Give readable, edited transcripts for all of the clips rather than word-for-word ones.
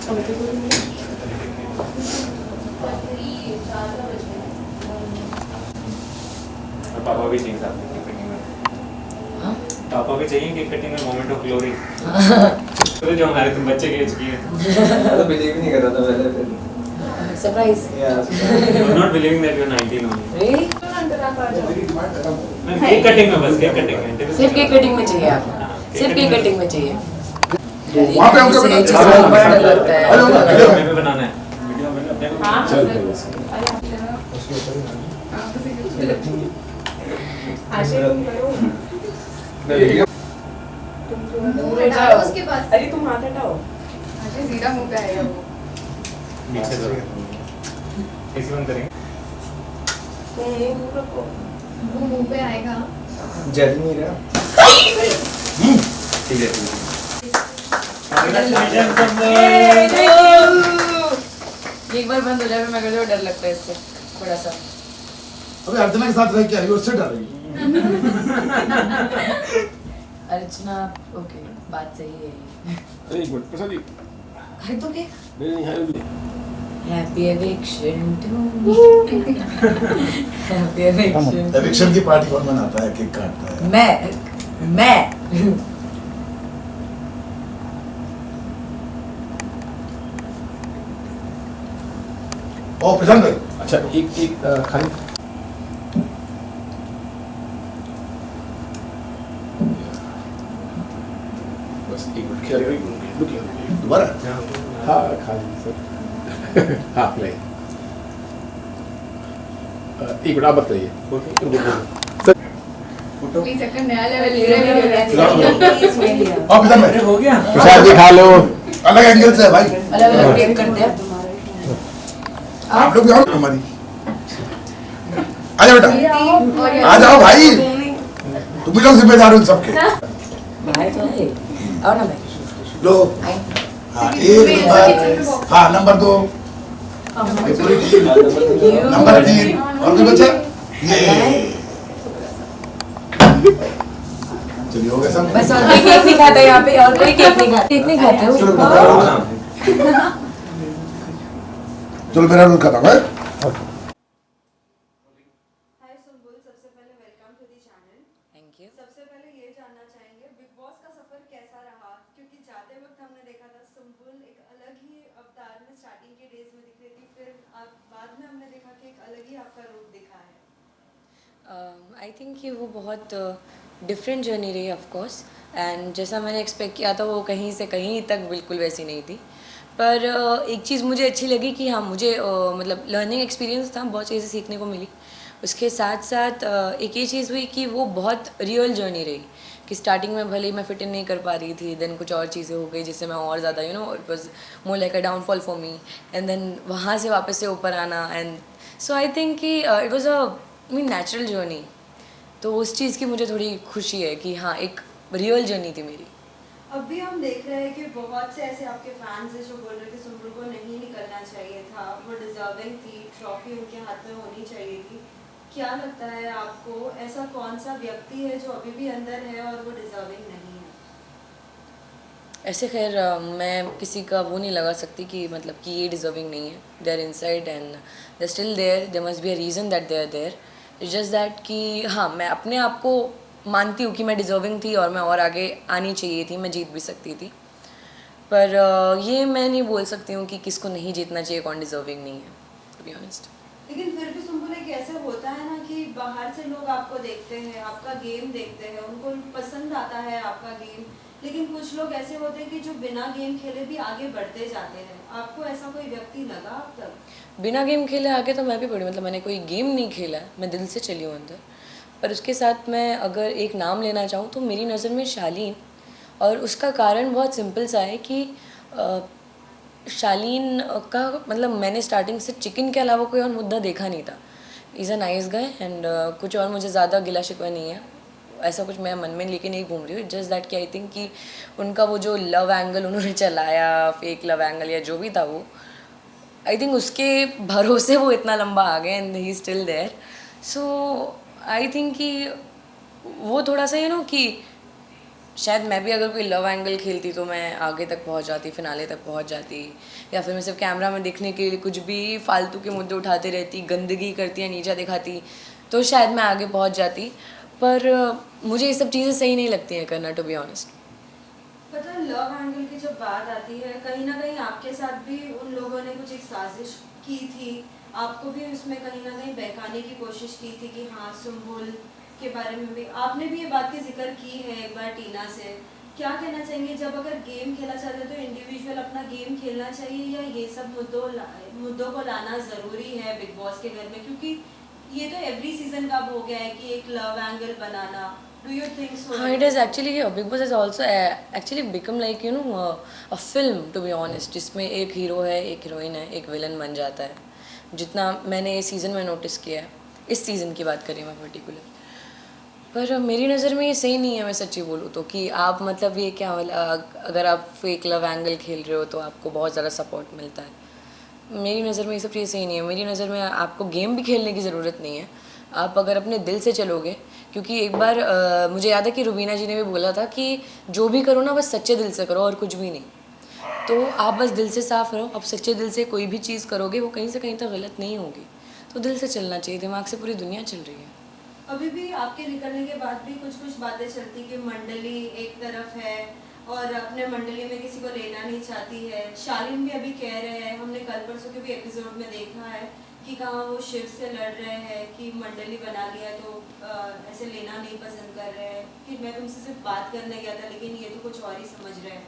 पापा भी चाहिए साथ में केक कटिंग में। हाँ? पापा भी चाहिए केक कटिंग में मोमेंट ऑफ ग्लोरी। तो जो हमारे तुम बच्चे के एज की है। मैं तो बिलीव नहीं कर रहा था पहले फिर। Surprise. You are not believing that you are 19 only. Really? मैं केक कटिंग में बस केक कटिंग में। सिर्फ केक कटिंग में चाहिए आपको? सिर्फ केक कटिंग में चाहिए? वहाँ पे हमको इससे बना- चीज़ बड़ा डर लगता है। हमें भी बनाना है। वीडियो में अपने को। हाँ। दूर हटाओ उसके पास। अरे तुम हाथ हटाओ। आशीष सीधा मुंह पे आएगा वो। पीछे से कैसे बंद करेंगे? तुम मुंह दूर रखो। वो मुंह पे आएगा। जल नहीं रहा। ठीक है ठीक है। एक बार बंद हो जाए मैं कर डर लगता है इससे थोड़ा सा। अबे अर्चना के साथ रह के आई और उससे डर रही। अर्चना ओके बात सही है। अरे एक मिनट प्रसाद जी अरे तो क्या नहीं है happy eviction to me. Happy eviction. Eviction की पार्टी कौन मनाता है, केक काटता है? मैं ओ प्रशांत भाई, अच्छा एक खाली बस एक मिनट खिला रुकिए दोबारा हाँ खाली सर हाँ नहीं एक मिनट आप बताइए सर प्लीज एक नया लेवल ले रहे हैं। ओ प्रशांत भाई, हो गया। प्रसाद जी खा लो अलग एंगल से है भाई। अलग अलग टेक करते हैं। आप लोग भी आओ हमारी। आ जाओ बेटा, आ जाओ भाई, तुम भी लोग जिम्मेदार हो इन सबके। भाई तो है आओ ना भाई। लो आए। हाँ, एक नंबर, हाँ नंबर 2, ये पूरी टीम, नंबर 3 और कोई बचा? ये चलिए हो गया सब। बस और कोई केक नहीं खाता यहाँ पे और कोई केक नहीं खाता। केक नहीं खाते हो? चलो चलो मेरा रोल खाता हूँ। हाय सुंबुल, सबसे पहले welcome to the channel. Thank you. सबसे पहले ये जानना चाहेंगे बिग बॉस का सफर कैसा रहा, क्योंकि जाते वक्त हमने देखा था सुंबुल एक अलग ही अवतार में स्टार्टिंग के डेज में दिख रही थी, फिर अब बाद में हमने देखा कि एक अलग ही आपका रूप दिखा है। आई थिंक कि वो बहुत डिफरेंट जर्नी रही ऑफ कोर्स एंड जैसा मैंने एक्सपेक्ट किया था वो कहीं से कहीं तक बिल्कुल वैसी नहीं थी। पर एक चीज़ मुझे अच्छी लगी कि हाँ मुझे मतलब लर्निंग एक्सपीरियंस था, बहुत चीज़ें सीखने को मिली। उसके साथ साथ एक ये चीज़ हुई कि वो बहुत रियल जर्नी रही कि स्टार्टिंग में भले ही मैं फिट इन नहीं कर पा रही थी, देन कुछ और चीज़ें हो गई जिससे मैं और ज़्यादा it was more like a downfall for me and then वहाँ से वापस से ऊपर आना एंड सो आई थिंक कि it was a natural journey. तो उस चीज़ की मुझे थोड़ी खुशी है कि हाँ एक रियल जर्नी थी मेरी। अब भी हम देख रहे हैं कि बहुत से ऐसे आपके फैंस हैं जो बोल रहे कि सुंबुल को नहीं निकलना चाहिए था, वो डिजर्विंग थी, ट्रॉफी उनके हाथ में होनी चाहिए थी। क्या लगता है आपको, ऐसा कौन सा व्यक्ति है जो अभी भी अंदर है और वो डिजर्विंग नहीं है? ऐसे खैर मैं किसी का वो नहीं लगा सकती कि मतलब कि ये डिजर्विंग नहीं है। They are inside and they still there must be a reason that they are there. It's just that कि हाँ मैं अपने आप को मानती हूँ कि मैं डिजर्विंग थी और मैं और आगे आनी चाहिए थी, मैं जीत भी सकती थी। पर ये मैं नहीं बोल सकती हूँ कि किसको नहीं जीतना चाहिए, कौन डिजर्विंग नहीं है, टू बी ऑनेस्ट। लेकिन फिर भी सुंबुल एक ऐसे होता है ना कि बाहर से लोग आपको देखते हैं, आपका गेम देखते हैं, उनको पसंद आता है आपका गेम, लेकिन कुछ लोग ऐसे होते हैं कि जो बिना गेम खेले भी आगे बढ़ते जाते हैं। आपको ऐसा कोई व्यक्ति लगा अब तक? बिना गेम खेले आगे तो मैं भी पढ़ी, मतलब मैंने कोई गेम नहीं खेला है, मैं दिल से चली हूँ अंदर। पर उसके साथ मैं अगर एक नाम लेना चाहूँ तो मेरी नज़र में शालीन, और उसका कारण बहुत सिंपल सा है कि शालीन का मतलब मैंने स्टार्टिंग से चिकन के अलावा कोई और मुद्दा देखा नहीं था। Is a nice guy and कुछ और मुझे ज़्यादा गिला शिकवा नहीं है, ऐसा कुछ मैं मन में लेके नहीं घूम रही हूँ। जस्ट दैट कि आई थिंक कि उनका वो जो लव एंगल उन्होंने चलाया, फेक लव एंगल या जो भी था वो, आई थिंक उसके भरोसे वो इतना लंबा आ गए and he still there. So I think कि वो थोड़ा सा कि शायद मैं भी अगर कोई लव एंगल खेलती तो मैं आगे तक पहुंच जाती, फिनाले तक पहुंच जाती, या फिर मैं सिर्फ कैमरा में दिखने के लिए कुछ भी फालतू के मुद्दे उठाते रहती, गंदगी करती या नीचा दिखाती, तो शायद मैं आगे पहुंच जाती। पर मुझे ये सब चीज़ें सही नहीं लगती हैं करना, टू बी ऑनेस्ट। पता है लव एंगल की जब बात आती है, कहीं ना कहीं आपके साथ भी उन लोगों ने कुछ एक साजिश की थी, आपको भी उसमें कहीं ना कहीं बहकाने की कोशिश की थी कि हाँ सुम्बुल के बारे में भी आपने भी ये बात की जिक्र की है एक बार टीना से। क्या कहना चाहेंगे, जब अगर गेम खेला चाहते हैं तो इंडिविजुअल अपना गेम खेलना चाहिए या ये सब मुद्दों को लाना ज़रूरी है बिग बॉस के घर में, क्योंकि ये तो एवरी सीजन का हो गया है कि एक लव एंगल बनाना। Do you think so? हाँ, it is actually Bigg Boss is also actually become like a film, to be honest, जिसमें एक हीरो है, एक हीरोइन है, एक विलन बन जाता है। जितना मैंने इस सीज़न में नोटिस किया है, इस सीज़न की बात करें मैं पर्टिकुलर, पर मेरी नज़र में ये सही नहीं है। मैं सच्ची बोलूँ तो कि आप मतलब ये क्या, अगर आप फेक लव एंगल खेल रहे हो तो आपको बहुत ज़्यादा सपोर्ट मिलता है। मेरी नज़र में ये सब चीज़ सही नहीं है। मेरी नज़र में आपको गेम भी खेलने की ज़रूरत नहीं है। आप अगर अपने दिल से चलोगे, क्योंकि एक बार मुझे याद है कि रुबीना जी ने भी बोला था कि जो भी करो ना बस सच्चे दिल से करो और कुछ भी नहीं। तो आप बस दिल से साफ रहो, आप सच्चे दिल से कोई भी चीज़ करोगे वो कहीं से कहीं तक गलत नहीं होगी। तो दिल से चलना चाहिए, दिमाग से पूरी दुनिया चल रही है। अभी भी आपके निकलने के बाद भी कुछ कुछ बातें चलती कि मंडली एक तरफ है और अपने मंडली में किसी को लेना नहीं चाहती है। शालीन भी अभी कह रहे हैं, हमने कल परसों के भी एपिसोड में देखा है कि कहाँ वो शिव से लड़ रहे हैं कि मंडली बना लिया तो ऐसे लेना नहीं पसंद कर रहे हैं कि मैं तुमसे सिर्फ बात करने गया था, लेकिन ये तो कुछ और ही समझ रहे हैं।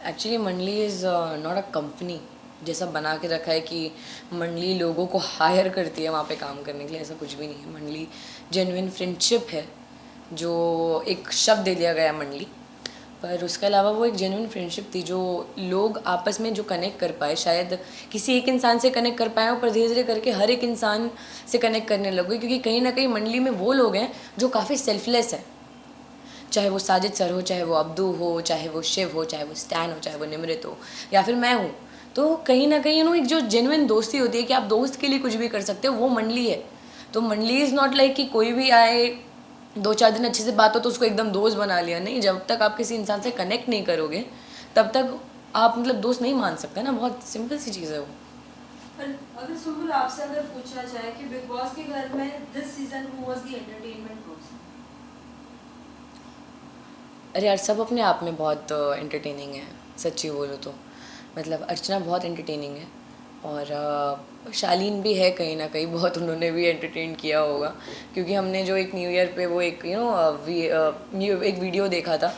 एक्चुअली मंडली इज़ नॉट अ कंपनी जैसा बना के रखा है कि मंडली लोगों को हायर करती है वहाँ पे काम करने के लिए, ऐसा कुछ भी नहीं है। मंडली जेन्युइन फ्रेंडशिप है, जो एक शब्द दे दिया गया मंडली, पर उसके अलावा वो एक जेन्युइन फ्रेंडशिप थी जो लोग आपस में जो कनेक्ट कर पाए। शायद किसी एक इंसान से कनेक्ट कर पाए, पर धीरे धीरे करके हर एक इंसान से कनेक्ट करने लगे, क्योंकि कहीं ना कहीं मंडली में वो लोग हैं जो काफ़ी सेल्फलेस हैं। चाहे वो साजिद सर हो, चाहे वो अब्दू हो, चाहे वो शिव हो, चाहे वो स्टैन हो, चाहे वो निमृत हो, या फिर मैं हूँ, तो कहीं ना कहीं एक जो जेन्युइन दोस्ती होती है कि आप दोस्त के लिए कुछ भी कर सकते हो, वो मंडली है। तो मंडली इज़ नॉट लाइक कि कोई भी आए 2-4 दिन अच्छे से बात हो तो उसको एकदम दोस्त बना लिया। नहीं, जब तक आप किसी इंसान से कनेक्ट नहीं करोगे तब तक आप मतलब दोस्त नहीं मान सकते ना। बहुत सिंपल सी चीज़ है वो। पर अगर सुम्बुल आपसे अगर पूछा जाए कि बिग बॉस के घर में this season who was the entertainment person? अरे यार, सब अपने आप में बहुत एंटरटेनिंग है, सच्ची बोलो तो। मतलब अर्चना बहुत एंटरटेनिंग है और शालीन भी है कहीं ना कहीं, बहुत उन्होंने भी एंटरटेन किया होगा, क्योंकि हमने जो एक न्यू ईयर पे वो एक एक वीडियो देखा था,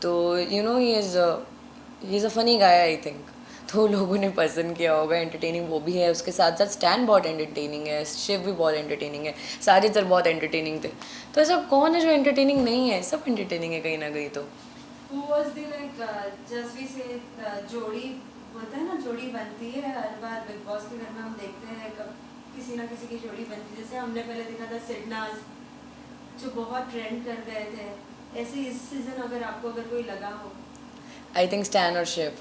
तो he is a funny guy I think, तो लोगों ने पसंद किया होगा। एंटरटेनिंग वो भी है, उसके साथ साथ स्टैन बहुत एंटरटेनिंग है, शिव भी बहुत एंटरटेनिंग है, साजिद सर बहुत एंटरटेनिंग थे। तो ऐसा कौन है जो एंटरटेनिंग नहीं है? सब एंटरटेनिंग है कहीं ना कहीं। तो Who was the like just we say जोड़ी बोलते हैं ना, जोड़ी बनती है हर बार बिग बॉस के घर में, हम देखते हैं कब किसी ना किसी की जोड़ी बनती है। जैसे हमने पहले देखा था सिडनाज जो बहुत ट्रेंड कर गए थे, ऐसे इस सीजन अगर आपको अगर कोई लगा हो? आई थिंक स्टैन और शिव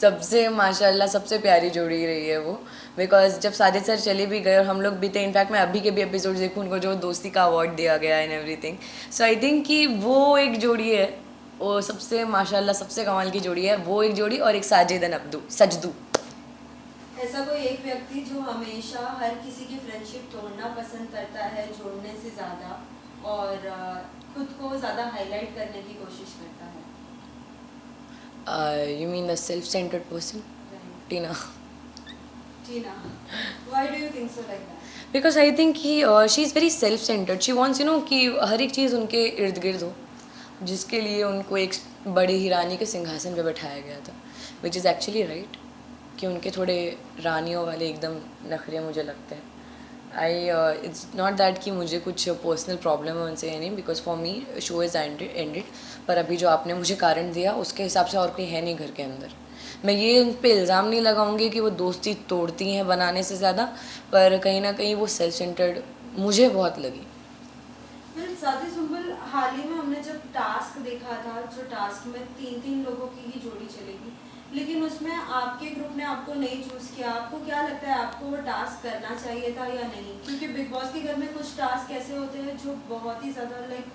सबसे माशाल्लाह सबसे प्यारी जोड़ी रही है वो, बिकॉज जब साजिद सर चले भी गए और हम लोग भी थे, इनफैक्ट मैं अभी के भी एपिसोड देखूँ, उनको जो दोस्ती का अवार्ड दिया गया and everything, so I think कि वो एक जोड़ी है, वो सबसे माशाल्लाह सबसे कमाल की जोड़ी है, वो एक जोड़ी, और एक साजिद एंड अब्दू, सजदू। ऐसा कोई एक व्यक्ति जो हमेशा हर किसी की फ्रेंडशिप तोड़ना पसंद करता है जोड़ने से ज़्यादा, और खुद को ज़्यादा हाईलाइट करने की कोशिश करता है? You mean the self-centered person? Tina. Tina. Why do you think so like that? Because I think she is very self-centered. She wants कि हर एक चीज़ उनके इर्द गिर्द हो, जिसके लिए उनको एक बड़ी ही रानी के सिंहासन पे बैठाया गया था, which is actually right, कि उनके थोड़े रानियों वाले एकदम नखरे मुझे लगते हैं। इट्स नॉट दैट कि मुझे कुछ पर्सनल प्रॉब्लम है उनसे या नहीं, because for me show is ended, पर अभी जो आपने मुझे कारण दिया उसके हिसाब से और कोई है नहीं घर के अंदर। मैं ये उन पर इल्ज़ाम नहीं लगाऊंगी कि वो दोस्ती तोड़ती हैं बनाने से ज़्यादा, पर कहीं ना कहीं वो सेल्फ सेंटर्ड मुझे बहुत लगी। साथ ही सुम्बुल, हाल ही में हमने जब टास्क देखा था, जो टास्क में 3 लोगों की ही जोड़ी चलेगी, लेकिन उसमें आपके ग्रुप ने आपको नहीं चूज़ किया। आपको क्या लगता है, आपको वो टास्क करना चाहिए था या नहीं? क्योंकि बिग बॉस के घर में कुछ टास्क ऐसे होते हैं जो बहुत ही ज़्यादा लाइक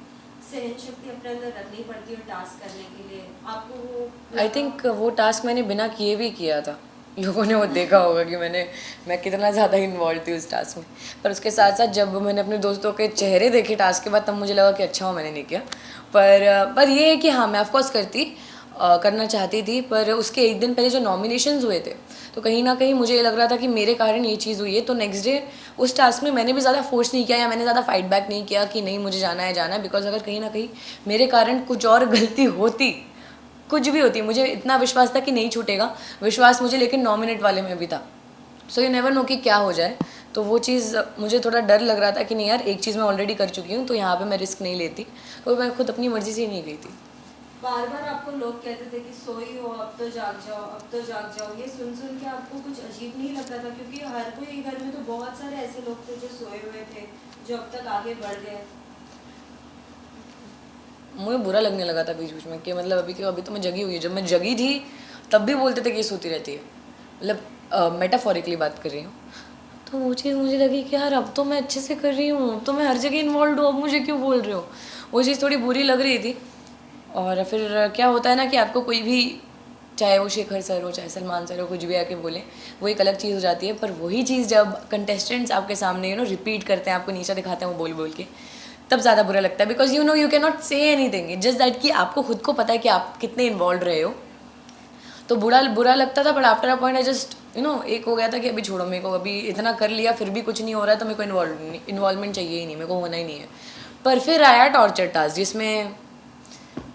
सहन शक्ति अपने अंदर रखनी पड़ती है टास्क करने के लिए, आपको वो आई थिंक वो टास्क मैंने बिना किए भी किया था। लोगों ने वो देखा होगा कि मैं कितना ज़्यादा इन्वॉल्व थी उस टास्क में। पर उसके साथ साथ जब मैंने अपने दोस्तों के चेहरे देखे टास्क के बाद, तब मुझे लगा कि अच्छा हो मैंने नहीं किया। पर ये है कि हाँ, मैं ऑफकोर्स करना चाहती थी। पर उसके एक दिन पहले जो नॉमिनेशंस हुए थे, तो कहीं ना कहीं मुझे ये लग रहा था कि मेरे कारण ये चीज़ हुई है। तो नेक्स्ट डे उस टास्क में मैंने भी ज़्यादा फोर्स नहीं किया या मैंने ज़्यादा फाइट बैक नहीं किया कि नहीं मुझे जाना है, बिकॉज अगर कहीं ना कहीं मेरे कारण कुछ और गलती होती, कुछ भी होती, मुझे इतना विश्वास था कि नहीं छूटेगा विश्वास मुझे, लेकिन नॉमिनेट वाले में भी था। सो यू नेवर नो कि क्या हो जाए। तो वो चीज़ मुझे थोड़ा डर लग रहा था कि नहीं यार, एक चीज़ मैं ऑलरेडी कर चुकी हूँ, तो यहाँ पे मैं रिस्क नहीं लेती। तो मैं खुद अपनी मर्जी से ही नहीं गई थी। बार बार आपको लोग कहते थे कि सोई हो, अब तो जाग जाओ, अब तो जाग जाओ। ये सुन सुन के आपको कुछ अजीब नहीं लगता था? क्योंकि हर कोई घर में तो बहुत सारे ऐसे लोग थे जो सोए हुए थे, जो अब तक आगे बढ़ गए। मुझे बुरा लगने लगा था बीच बीच में कि मतलब अभी तो मैं जगी हुई है। जब मैं जगी थी तब भी बोलते थे कि सोती रहती है, मतलब मेटाफोरिकली बात कर रही हूँ। तो वो चीज़ मुझे लगी कि यार अब तो मैं अच्छे से कर रही हूँ, अब तो मैं हर जगह इन्वॉल्व हूँ, अब मुझे क्यों बोल रहे हो। वो चीज़ थोड़ी बुरी लग रही थी। और फिर क्या होता है ना कि आपको कोई भी, चाहे वो शेखर सर हो, चाहे सलमान सर हो, कुछ भी आके बोले, वो एक अलग चीज़ हो जाती है। पर वही चीज़ जब कंटेस्टेंट्स आपके सामने रिपीट करते हैं, आपको नीचा दिखाते हैं वो बोल बोल के, तब ज़्यादा बुरा लगता है। Because you can not say anything, it's just that कि आपको खुद को पता है कि आप कितने इन्वॉल्व रहे हो। तो बुरा लगता था। But after a point I just एक हो गया था कि अभी छोड़ो, मेरे को अभी इतना कर लिया फिर भी कुछ नहीं हो रहा है, तो मेरे को इन्वॉल्वमेंट चाहिए ही नहीं, मेरे को होना ही नहीं है। पर फिर आया टॉर्चर टास्क, जिसमें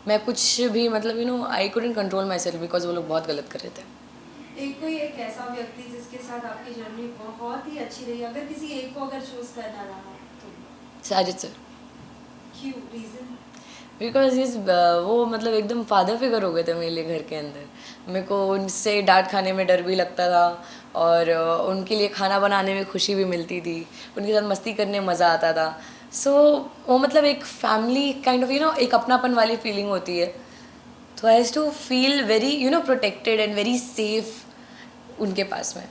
मैं कुछ भी मतलब I couldn't control my self, because वो लोग बहुत गलत कर रहे थे। एक ऐसा व्यक्ति जिसके साथ आपकी जर्नी बहुत ही अच्छी रही, अगर किसी एक को अगर चूज करना रहा तो साजिद सर। क्यों, रीजन? बिकॉज वो मतलब एकदम फादर फिगर हो गए थे मेरे लिए घर के अंदर। मेरे को उनसे डांट खाने में डर भी लगता था, और उनके लिए खाना बनाने में खुशी भी मिलती थी, उनके साथ मस्ती करने में मज़ा आता था। सो वो मतलब एक फैमिली काइंड ऑफ एक अपनापन वाली फीलिंग होती है। तो I has to feel very protected and very safe उनके पास में।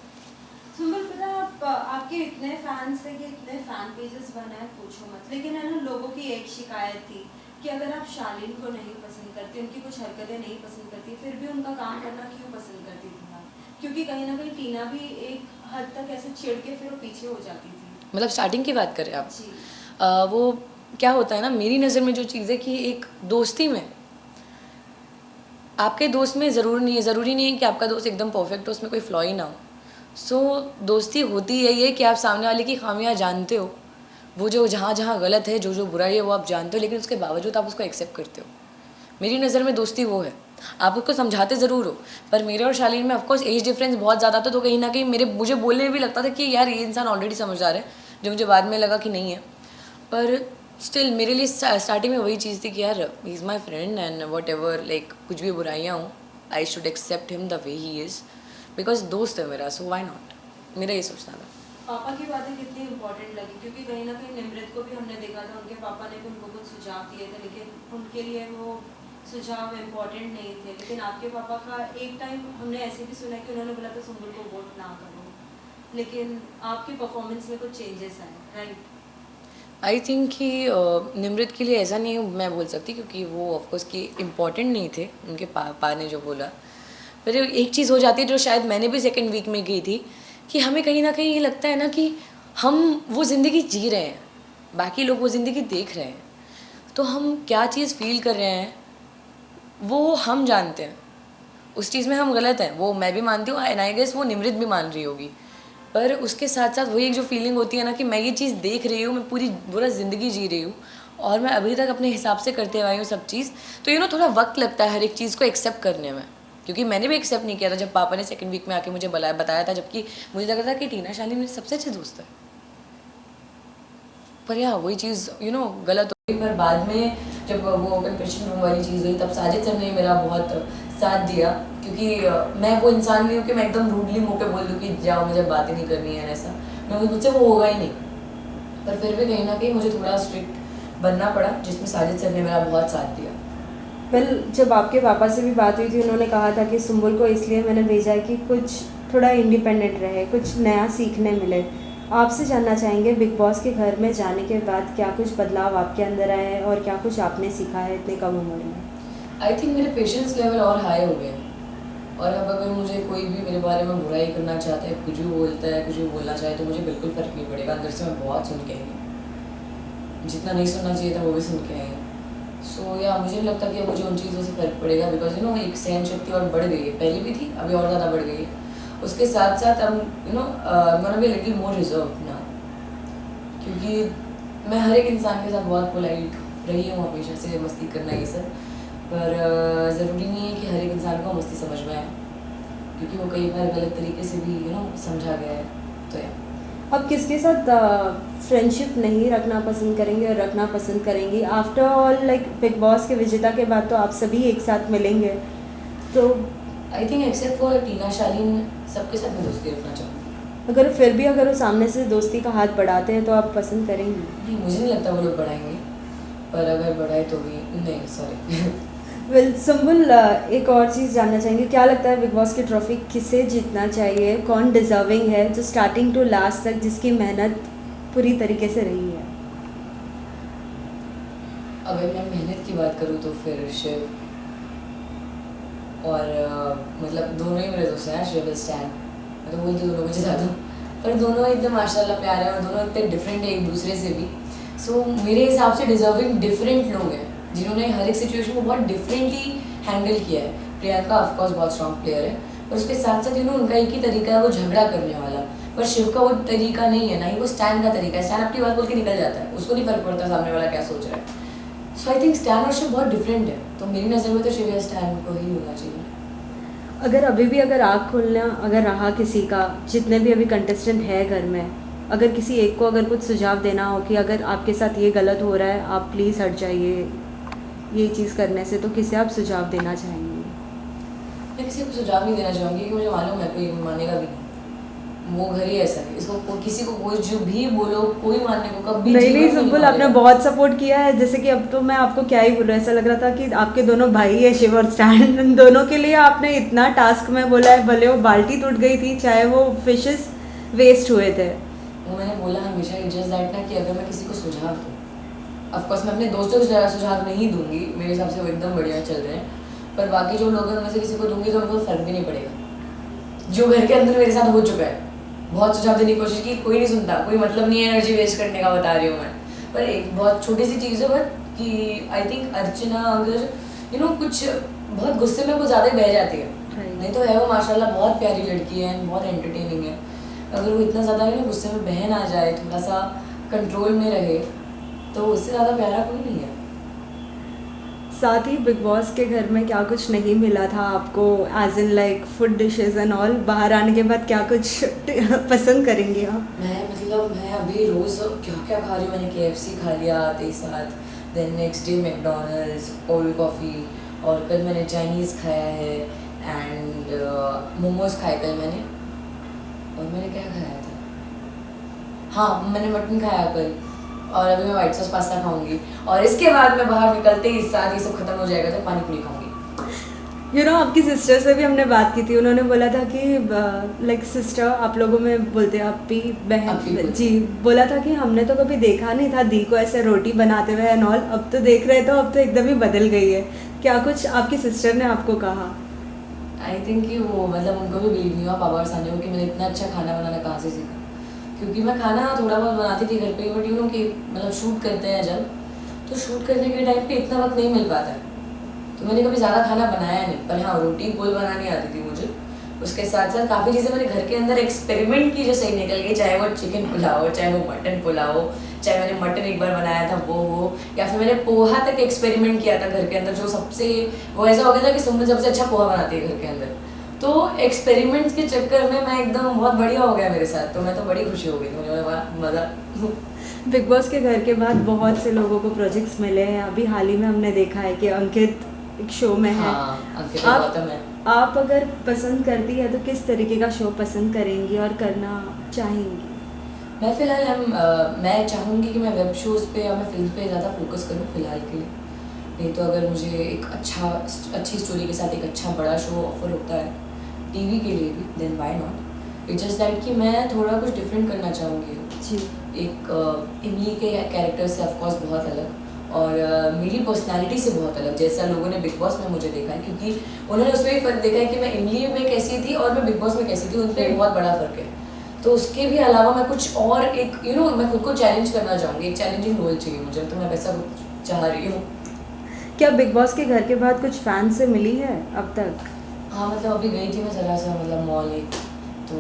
सुंबल, पता आपके इतने फैंस थे कि इतने फैन पेजेस बनाए, पूछो मत। लेकिन है ना, लोगों की एक शिकायत थी कि अगर आप शालीन को नहीं पसंद करती, उनकी कुछ हरकतें नहीं पसंद करती, फिर भी उनका काम करना क्यों पसंद करती थी आप? क्योंकि कहीं ना कहीं टीना भी एक हद तक ऐसे चिढ़ के फिर वो पीछे हो जाती थी। मतलब स्टार्टिंग की बात करें आप? जी। वो क्या होता है ना, मेरी नज़र में जो चीज़ है कि एक दोस्ती में, आपके दोस्त में ज़रूरी नहीं है कि आपका दोस्त एकदम परफेक्ट हो, उसमें कोई फ्लॉ ही ना हो। सो दोस्ती होती है ये कि आप सामने वाले की खामियां जानते हो, वो जो जहाँ गलत है, जो बुराई है वो आप जानते हो, लेकिन उसके बावजूद आप उसको एक्सेप्ट करते हो। मेरी नज़र में दोस्ती वो है। आप उसको समझाते ज़रूर हो, पर मेरे और शालीन में ऑफकोर्स एज डिफरेंस बहुत ज़्यादा था, तो कहीं ना कहीं मुझे बोलने में भी लगता था कि यार ये इंसान ऑलरेडी समझदार है, जो मुझे बाद में लगा कि नहीं है। पर स्टिल मेरे लिए स्टार्टिंग में वही चीज़ थी कि यार he is my friend and whatever, like कुछ भी बुराइयाँ हों, I should accept him the way he is, because दोस्त है मेरा, सो वाई नॉट। मेरा ये सोचना था। पापा की बातें कितनी इंपॉर्टेंट लगी? क्योंकि कहीं ना कहीं निमृत को भी हमने देखा था, उनके पापा ने भी उनको कुछ सुझाव दिए थे, लेकिन उनके लिए वो सुझाव इम्पोर्टेंट नहीं थे। लेकिन आपके पापा का एक टाइम हमने ऐसे भी सुना कि उन्होंने बोला था सुंबुल को वोट ना करो, लेकिन आपकी परफॉर्मेंस में कुछ चेंजेस आए, राइट? आई थिंक कि निमृत के लिए ऐसा नहीं मैं बोल सकती, क्योंकि वो ऑफकोर्स कि इम्पॉर्टेंट नहीं थे, उनके पापा ने जो बोला। फिर एक चीज़ हो जाती है जो शायद मैंने भी सेकेंड वीक में की थी, कि हमें कहीं ना कहीं ये लगता है ना कि हम वो ज़िंदगी जी रहे हैं, बाकी लोग वो ज़िंदगी देख रहे हैं, तो हम क्या चीज़ फील कर रहे हैं वो हम जानते हैं। उस चीज़ में हम गलत हैं, वो मैं भी मानती हूँ, एंड आई गेस वो निमृत भी मान रही होगी। पर उसके साथ साथ वही एक जो फीलिंग होती है ना कि मैं ये चीज़ देख रही हूँ, मैं पूरा ज़िंदगी जी रही हूँ, और मैं अभी तक अपने हिसाब से करते आई हूँ सब चीज़। तो थोड़ा वक्त लगता है हर एक चीज़ को एक्सेप्ट करने में, क्योंकि मैंने भी एक्सेप्ट नहीं किया था जब पापा ने सेकंड वीक में आके मुझे बताया था, जबकि मुझे लगा था कि टीना शालीन मेरी सबसे अच्छी दोस्त है। पर यार वही चीज़ गलत हो गई। पर बाद में जब वो कन्फेशन रूम वाली चीज़ हुई, तब साजिद सर ने मेरा बहुत साथ दिया, क्योंकि मैं वो इंसान नहीं हूँ कि मैं एकदम रूडली मुँह पे बोल दूँ कि जाओ मुझे बात ही नहीं करनी है, ऐसा मुझसे वो होगा ही नहीं। पर फिर भी कहीं ना कहीं मुझे थोड़ा स्ट्रिक्ट बनना पड़ा, जिसमें साजिद सर ने मेरा बहुत साथ दिया। वेल, जब आपके पापा से भी बात हुई थी, उन्होंने कहा था कि सुंबुल को इसलिए मैंने भेजा है कि कुछ थोड़ा इंडिपेंडेंट रहे, कुछ नया सीखने मिले। आपसे जानना चाहेंगे बिग बॉस के घर में जाने के बाद क्या कुछ बदलाव आपके अंदर आए हैं और क्या कुछ आपने सीखा है इतने कम उम्र में? आई थिंक मेरे पेशेंस लेवल और हाई हो गए हैं। और अब अगर मुझे कोई भी मेरे बारे में बुराई करना चाहता है, कुछ भी बोलता है, कुछ भी बोलना चाहे, तो मुझे बिल्कुल फ़र्क नहीं पड़ेगा। अंदर से मैं बहुत सुन के आई, जितना नहीं सुनना चाहिए था वो भी सुन के आई। सो या मुझे नहीं लगता कि अब मुझे उन चीज़ों से फ़र्क पड़ेगा, बिकॉज यू नो एक सहन शक्ति और बढ़ गई है। पहले भी थी, अभी और ज़्यादा बढ़ गई है। उसके साथ साथ हम you know gonna be little more reserve ना, क्योंकि मैं हर एक इंसान के साथ बहुत पोलाइट रही हूँ हमेशा से, मस्ती करना ये सब। पर ज़रूरी नहीं है कि हर एक इंसान को मस्ती समझ में आए, क्योंकि वो कई बार गलत तरीके से भी यू नो समझा गया है। तो या अब किसके साथ फ्रेंडशिप नहीं रखना पसंद करेंगे और रखना पसंद करेंगी? After all like big boss के विजेता के बाद तो आप सभी एक साथ मिलेंगे, तो आई थिंक एक्सेप्ट फॉर टीना, शालीन, सबके साथ मैं दोस्ती रखना चाहूँगी। अगर फिर भी अगर वो सामने से दोस्ती का हाथ बढ़ाते हैं तो आप पसंद करेंगी? नहीं, मुझे नहीं लगता वो लोग बढ़ाएंगे, पर अगर बढ़ाए तो भी नहीं, सॉरी। वेल सुम्बुल, एक और चीज़ जानना चाहेंगे, क्या लगता है बिग बॉस की ट्रॉफी किसे जीतना चाहिए? कौन डिजर्विंग है जो स्टार्टिंग टू लास्ट तक जिसकी मेहनत पूरी तरीके से रही है? अगर मैं मेहनत की बात करूँ तो फिर शिव, और मतलब दोनों ही मेरे दोस्त हैं, शिव स्टैन। मैं तो बोलती दोनों को जिता दूँ, पर दोनों एकदम माशाल्लाह प्यारे हैं और दोनों इतने डिफरेंट है एक दूसरे से भी। सो मेरे हिसाब से डिजर्विंग डिफरेंट लोग हैं जिन्होंने हर एक सिचुएशन को बहुत डिफरेंटली हैंडल किया है। प्रियंका ऑफकोर्स बहुत स्ट्रॉन्ग प्लेयर है, पर उसके साथ साथ यू नो उनका एक ही तरीका है वो झगड़ा करने वाला, पर शिव का वो तरीका नहीं है, ना ही वो स्टैन का तरीका है। स्टैन अपनी बात बोल के निकल जाता है, उसको नहीं फर्क पड़ता सामने वाला क्या सोच रहा है। सो आई थिंक स्टैन और शिव बहुत डिफरेंट है, तो मेरी नज़र में तो शिव या स्टैन को ही होना चाहिए। अगर अभी भी अगर आँख खोलना अगर रहा किसी का, जितने भी अभी कंटेस्टेंट है घर में, अगर किसी एक को अगर कुछ सुझाव देना हो कि अगर आपके साथ ये गलत हो रहा है आप प्लीज़ हट जाइए ये चीज़ करने से, तो किसे आप सुझाव देना चाहेंगे? मैं किसी को सुझाव नहीं देना चाहूँगी, क्योंकि मुझे मालूम है कोई मानेगा भी नहीं। वो घर ही ऐसा है, इसको किसी को कोई जो भी बोलो कोई मानने को कभी नहीं सुम्बुल, आपने बहुत सपोर्ट किया है। जैसे कि अब तो मैं आपको क्या ही बोल रहा, ऐसा लग रहा था कि आपके दोनों भाई है शिव और स्टैन, इन दोनों के लिए आपने इतना टास्क में बोला है, भले वो बाल्टी टूट गई थी चाहे वो फिशेस वेस्ट हुए थे। वो मैंने बोला हमेशा जस्ट दैट ना कि अगर मैं किसी को सुझाव दूँ, ऑफकोर्स मैं अपने दोस्तों को सुझाव नहीं दूंगी, मेरे हिसाब से वो एकदम बढ़िया चल रहे हैं, पर बाकी जो लोग हैं उनमें से किसी को दूंगी तो उनको फर्क भी नहीं पड़ेगा। जो घर के अंदर मेरे साथ हो चुका है, बहुत सुझाव देने की कोशिश की, कोई नहीं सुनता, कोई मतलब नहीं है एनर्जी वेस्ट करने का, बता रही हूँ मैं। पर एक बहुत छोटी सी चीज़ है बट कि आई थिंक अर्चना अगर यू नो कुछ बहुत गुस्से में कुछ ज़्यादा ही बह जाती है, नहीं तो है वो माशाल्लाह बहुत प्यारी लड़की है, बहुत एंटरटेनिंग है। अगर वो इतना ज़्यादा यू नो गुस्से में बह ना जाए, थोड़ा सा कंट्रोल में रहे, तो उससे ज़्यादा प्यारा कोई नहीं है। साथ ही बिग बॉस के घर में क्या कुछ नहीं मिला था आपको, as in like food dishes and all? बाहर आने के बाद क्या कुछ पसंद करेंगे आप? मैं अभी रोज़ क्या क्या खा रही हूँ। मैंने KFC खा लिया आते ही साथ, then next day McDonald's, cold coffee, और कल मैंने चाइनीज़ खाया है एंड मोमोज़ खाए कल मैंने। और मैंने क्या खाया था, हाँ मैंने मटन खाया कल, और अभी मैं वाइट सॉस पास्ता खाऊंगी, और इसके बाद मैं बाहर निकलते ही साथ ये सब खत्म हो जाएगा तो पानी पूरी खाऊंगी। यू नो आपकी सिस्टर से भी हमने बात की थी, उन्होंने बोला था कि लाइक सिस्टर आप लोगों में बोलते हैं अपी बहन जी, बोला था कि हमने तो कभी देखा नहीं था दी को ऐसे रोटी बनाते हुए एंड ऑल, अब तो देख रहे तो अब तो एकदम ही बदल गई है। क्या कुछ आपकी सिस्टर ने आपको कहा? आई थिंक कि वो मतलब उनको भी बिलीव नहीं हुआ पापा और सानिया को कि मैंने इतना अच्छा खाना बनाना कहाँ से सीखा, क्योंकि मैं खाना थोड़ा बहुत बनाती थी घर पे, बट यू नो कि मतलब शूट करते हैं जब, तो शूट करने के टाइम पे इतना वक्त नहीं मिल पाता है, तो मैंने कभी ज़्यादा खाना बनाया नहीं। पर हाँ रोटी गोल बनानी आती थी मुझे। उसके साथ साथ काफ़ी चीज़ें मैंने घर के अंदर एक्सपेरिमेंट की जो सही निकल गई, चाहे वो चिकन पुलाव, चाहे वो मटन पुलाव, चाहे मैंने मटन एक बार बनाया था वो, या फिर मैंने पोहा तक एक्सपेरिमेंट किया था घर के अंदर, जो सबसे वो ऐसा हो गया था कि सुमन सबसे अच्छा पोहा बनाती है घर के अंदर। तो एक्सपेरिमेंट्स के चक्कर में मैं एकदम बहुत बढ़िया हो गया मेरे साथ, तो मैं तो बड़ी खुशी हो गई थी, मुझे बड़ा मज़ा। बिग बॉस के घर के बाद बहुत से लोगों को प्रोजेक्ट्स मिले हैं। अभी हाल ही में हमने देखा है कि अंकित एक शो में है। आप अगर पसंद करती है तो किस तरीके का शो पसंद करेंगी और करना चाहेंगी? मैं फ़िलहाल मैं चाहूँगी कि मैं वेब शोज़ पे या मैं फिल्म पे ज़्यादा फोकस करूँ फ़िलहाल के लिए। नहीं तो अगर मुझे एक अच्छी स्टोरी के साथ एक अच्छा बड़ा शो ऑफर होता है टीवी के लिए भी, then why not. It's just that कि मैं थोड़ा कुछ डिफरेंट करना चाहूँगी। जी एक इमली के कैरेक्टर से ऑफकोर्स बहुत अलग, और मेरी पर्सनालिटी से बहुत अलग, जैसा लोगों ने बिग बॉस में मुझे देखा है, क्योंकि उन्होंने उसमें भी फ़र्क देखा है कि मैं इमली में कैसी थी और मैं बिग बॉस में कैसी थी, उन पर बहुत बड़ा फ़र्क है। तो उसके भी अलावा मैं कुछ और एक मैं खुद को चैलेंज करना चाहूँगी, एक चैलेंजिंग रोल चाहिए मुझे, तो मैं वैसा कुछ चाह रही हूँ। क्या बिग बॉस के घर के बाद कुछ फैन से मिली है अब तक? हाँ मतलब अभी गई थी मैं ज़रा सा मॉल एक, तो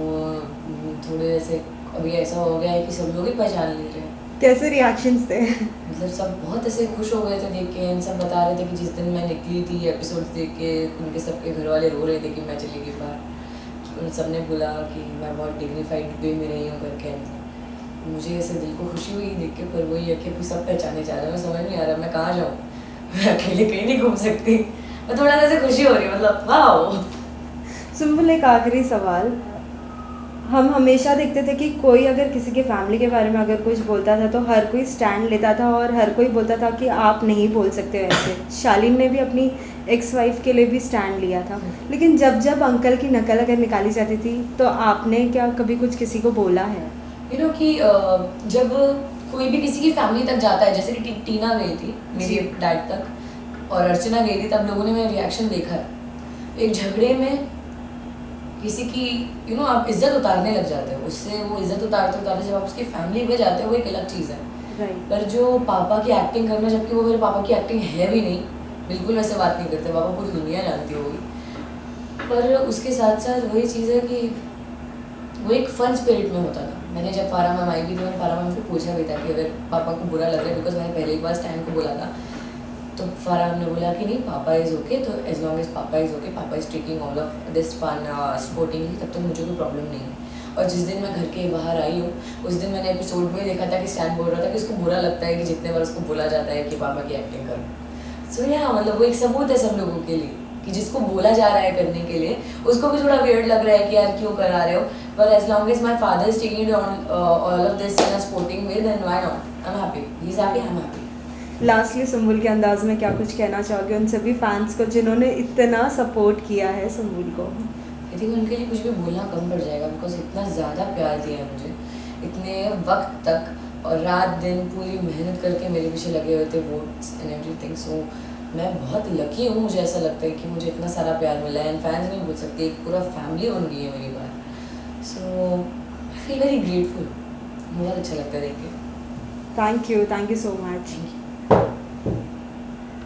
थोड़े ऐसे अभी ऐसा हो गया है कि सब लोग ही पहचान ले रहे हैं। कैसे रिएक्शंस थे? मतलब सब बहुत ऐसे खुश हो गए थे देख के, सब बता रहे थे कि जिस दिन मैं निकली थी एपिसोड देख के उनके सबके घर वाले रो रहे थे कि मैं चली गई बाहर। उन सब ने बोला कि मैं बहुत डिग्निफाइड वे में रही हूँ करके। मुझे ऐसे दिल को खुशी हुई देख के, पर वही है कि सब पहचाने जा रहे हैं, मैं समझ नहीं आ रहा मैं कहाँ जाऊँ, मैं अकेले कहीं नहीं घूम सकती। मैं थोड़ा सा खुशी हो रही है, मतलब वाह। सुम्बुल, एक आखिरी सवाल, हम हमेशा देखते थे कि कोई अगर किसी के फैमिली के बारे में अगर कुछ बोलता था तो हर कोई स्टैंड लेता था और हर कोई बोलता था कि आप नहीं बोल सकते वैसे। शालीन ने भी अपनी एक्स वाइफ के लिए भी स्टैंड लिया था, लेकिन जब जब अंकल की नकल अगर निकाली जाती थी तो आपने क्या कभी कुछ किसी को बोला है? कि जब कोई भी किसी की फैमिली तक जाता है, जैसे कि टीना गई थी मेरी डैड तक और अर्चना गई थी, तब लोगों ने मेरा रिएक्शन देखा है। एक झगड़े में किसी की आप इज्जत उतारने लग जाते हो, उससे वो इज्जत उतारते उतारते जब आप उसकी फैमिली में जाते हो वो एक अलग चीज़ है। राइट। पर जो पापा की एक्टिंग करना, जबकि वो मेरे पापा की एक्टिंग है भी नहीं, बिल्कुल वैसे बात नहीं करते, पापा पूरी दुनिया जानती होगी, पर उसके साथ साथ वही चीज़ है कि वो एक फन स्पिरिट में होता था। मैंने जब फारा मैम आई भी तो मैंने फारा मैम को पूछा भी था कि अगर पापा को बुरा लग रहा है, बिकॉज मैंने पहले एक बार स्टैंड को बोला था, तो फारा मैम ने बोला कि नहीं पापा इज़ ओके, तो एज लॉन्ग एज पापा इज़ ओके, पापा is taking all of this fun sportingly, तब तक मुझे कोई प्रॉब्लम नहीं है। और जिस दिन मैं घर के बाहर आई हूँ उस दिन मैंने एपिसोड में देखा था कि स्टैंड बोल रहा था कि उसको बुरा लगता है कि जितने बार उसको बोला जाता है कि पापा की एक्टिंग करो। सो या मतलब वो एक सबूत है सब लोगों के लिए कि जिसको बोला जा रहा है करने के लिए उसको भी थोड़ा वियर्ड लग रहा है कि यार क्यों करा रहे हो, पर as long as my father is taking it on all of this in a sporting way, then why not, I am happy, he is happy, I am happy. Lastly Sumbul के अंदाज में क्या कुछ कहना चाहोगे उन सभी फैंस को जिन्होंने इतना सपोर्ट किया है सुम्बुल को? आई थिंक उनके लिए कुछ भी बोलना कम पड़ जाएगा, बिकॉज इतना ज़्यादा प्यार दिया है मुझे इतने वक्त तक, और रात दिन पूरी मेहनत करके मेरे पीछे लगे हुए थे वोट्स एंड एवरीथिंग। सो मैं बहुत लकी हूँ, मुझे ऐसा लगता है कि मुझे इतना सारा प्यार मिला है, एंड फैंस नहीं बोल सकते, एक पूरा फैमिली बन गई है मेरी बार। सो आई फील वेरी ग्रेटफुल, बहुत अच्छा लगता है देख के। Thank you so much. Thank you.